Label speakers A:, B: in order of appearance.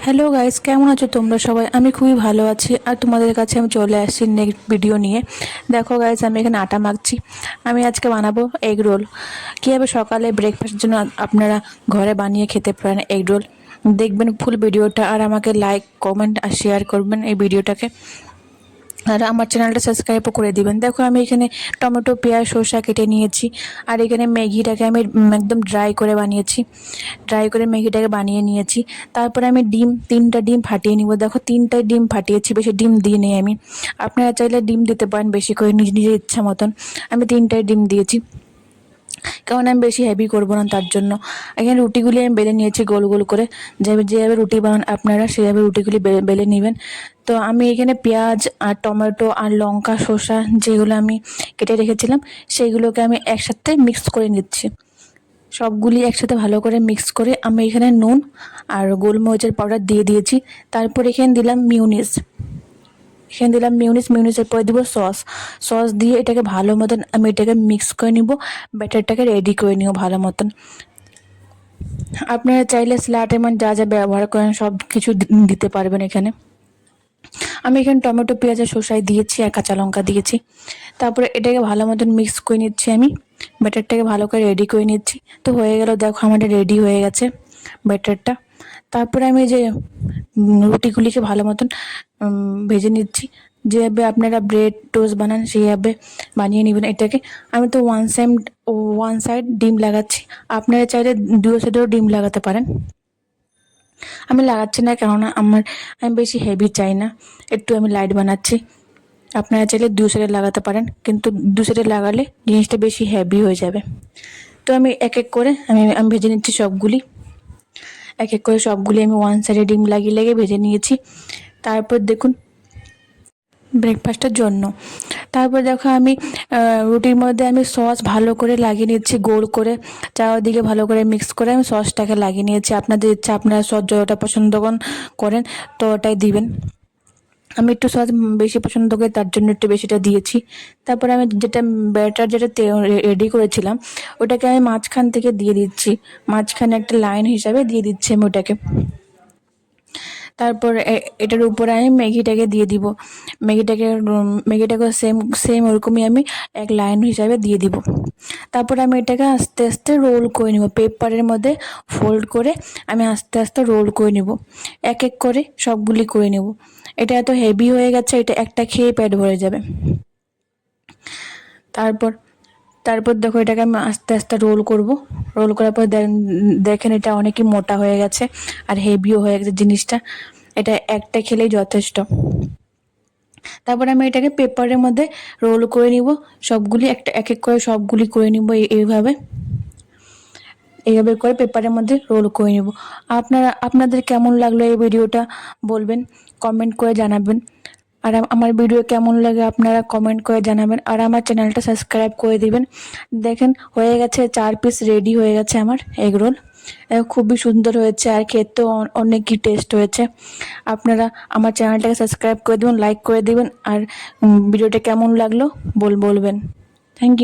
A: Hello guys, কেমন আছো তোমরা সবাই? আমি খুবই ভালো আছি। আর তোমাদের কাছে আমি চলে আসছি নেক্সট ভিডিও নিয়ে। দেখো গাইস, আমি এখানে আটা মাখছি। আমি আজকে বানাবো এগ রোল। কীভাবে সকালে ব্রেকফাস্টের জন্য আপনারা ঘরে বানিয়ে খেতে পারেন এগ রোল। দেখবেন ফুল ভিডিওটা, আর আমাকে লাইক, কমেন্ট আর শেয়ার করবেন এই ভিডিওটাকে। আর আমার চ্যানেলটা সাবস্ক্রাইবও করে দিবেন। দেখো আমি এখানে টমেটো, পেঁয়াজ, শসা কেটে নিয়েছি। আর এখানে ম্যাগিটাকে আমি একদম ড্রাই করে বানিয়েছি। ড্রাই করে ম্যাগিটাকে বানিয়ে নিয়েছি। তারপরে আমি তিনটা ডিম ফাটিয়ে নিব। দেখো 3টা ডিম ফাটিয়েছি, বেশি ডিম দিই নেই আমি। আপনারা চাইলে ডিম দিতে পারেন বেশি করে, নিজের ইচ্ছা মতন। আমি 3টাই ডিম দিয়েছি, কারণ আমি বেশি হেভি করবো না তার জন্য। এখানে রুটিগুলি আমি বেলে নিয়েছি গোল গোল করে। যেভাবে রুটি বানান আপনারা সেভাবে রুটিগুলি বেলে নেবেন। তো আমি এখানে পেঁয়াজ আর টমেটো আর লঙ্কা, শসা যেগুলো আমি কেটে রেখেছিলাম সেইগুলোকে আমি একসাথে মিক্স করে নিচ্ছি। সবগুলি একসাথে ভালো করে মিক্স করে আমি এখানে নুন আর গোলমরিচের পাউডার দিয়ে দিয়েছি। তারপর এখানে দিলাম মিউনিসের পরে দিব সস দিয়ে এটাকে ভালো মতন আমি এটাকে মিক্স করে নিব। ব্যাটারটাকে রেডি করে নিব ভালো মতন। আপনারা চাইলে স্যালাডে যা যা ব্যবহার করেন সব কিছু দিতে পারবেন এখানে। আমি এখানে টমেটো, পেঁয়াজ আর শসাই দিয়েছি আর কাঁচা লঙ্কা দিয়েছি। তারপরে এটাকে ভালো মতন মিক্স করে নিচ্ছি আমি। ব্যাটারটাকে ভালো করে রেডি করে নিচ্ছি। তো হয়ে গেল, দেখো আমাদের রেডি হয়ে গেছে ব্যাটারটা। তারপরে আমি যে রুটিগুলিকে ভালো মতন ভেজে নিচ্ছি। যেভাবে আপনারা ব্রেড টোস্ট বানান সেইভাবে বানিয়ে নেবেন এটাকে। আমি তো ওয়ান সাইড ডিম লাগাচ্ছি। আপনারা চাইলে দুই সাইডেও ডিম লাগাতে পারেন। আমি লাগাচ্ছি না, কেননা আমি বেশি হেভি চাই না, একটু আমি লাইট বানাচ্ছি। আপনারা চাইলে দুই সাইডে লাগাতে পারেন, কিন্তু দুই সাইডে লাগালে জিনিসটা বেশি হেভি হয়ে যাবে। তো আমি এক এক করে আমি ভেজে নিচ্ছি সবগুলি। এক এক করে সবগুলি আমি ওয়ান সাইডে ডিম লাগিয়ে ভেজে নিয়েছি। তারপর দেখুন ব্রেকফাস্টের জন্য। তারপর দেখো আমি রুটির মধ্যে আমি সস ভালো করে লাগিয়ে নিচ্ছি গোল করে। চারিদিকে ভালো করে মিক্স করে আমি সসটাকে লাগিয়ে নিয়েছি। আপনাদের ইচ্ছা, আপনারা সস যতটা পছন্দ করেন তো ওটাই দিবেন। আমি একটু সস বেশি পছন্দ করি, তার জন্য একটু বেশিটা দিয়েছি। তারপরে আমি ব্যাটার যেটা রেডি করেছিলাম ওটাকে আমি মাঝখান থেকে দিয়ে দিচ্ছি। মাঝখানে একটা লাইন হিসাবে দিয়ে দিচ্ছি আমি ওটাকে। তারপর এটার উপরে আমি ম্যাগিটাকে দিয়ে দিব। ম্যাগিটাকে সেম ওরকমই আমি এক লাইন হিসাবে দিয়ে দিব। তারপর আমি এটাকে আস্তে আস্তে রোল করে নেব। পেপারের মধ্যে ফোল্ড করে আমি আস্তে আস্তে রোল করে নেব। এক এক করে সবগুলি করে নেব। এটা এত হেভি হয়ে গেছে, এটা একটা খেয়ে পেট ভরে যাবে। তারপর তারপর দেখো এটাকে আমি আস্তে আস্তে রোল করব। রোল করার পর দেখেন এটা অনেকই মোটা হয়ে গেছে আর হেভিও হয়ে গেছে জিনিসটা। এটা একটা খেলেই যথেষ্ট। তারপর আমি এটাকে পেপারের মধ্যে রোল করে নিব। সবগুলি এক এক করে সবগুলি করে নিব এইভাবে করে পেপারের মধ্যে রোল করে নেব। আপনাদের কেমন লাগলো এই ভিডিওটা বলবেন, কমেন্ট করে জানাবেন। আর আমার ভিডিও কেমন লাগে আপনারা কমেন্ট করে জানাবেন। আর আমার চ্যানেলটা সাবস্ক্রাইব করে দিবেন। দেখেন হয়ে গেছে, 4 পিস রেডি হয়ে গেছে আমার এগ রোল। খুবই সুন্দর হয়েছে আর খেতেও অনেকই টেস্ট হয়েছে। আপনারা আমার চ্যানেলটাকে সাবস্ক্রাইব করে দিবেন, লাইক করে দিবেন। আর ভিডিওটা কেমন লাগলো বলবেন। Thank you.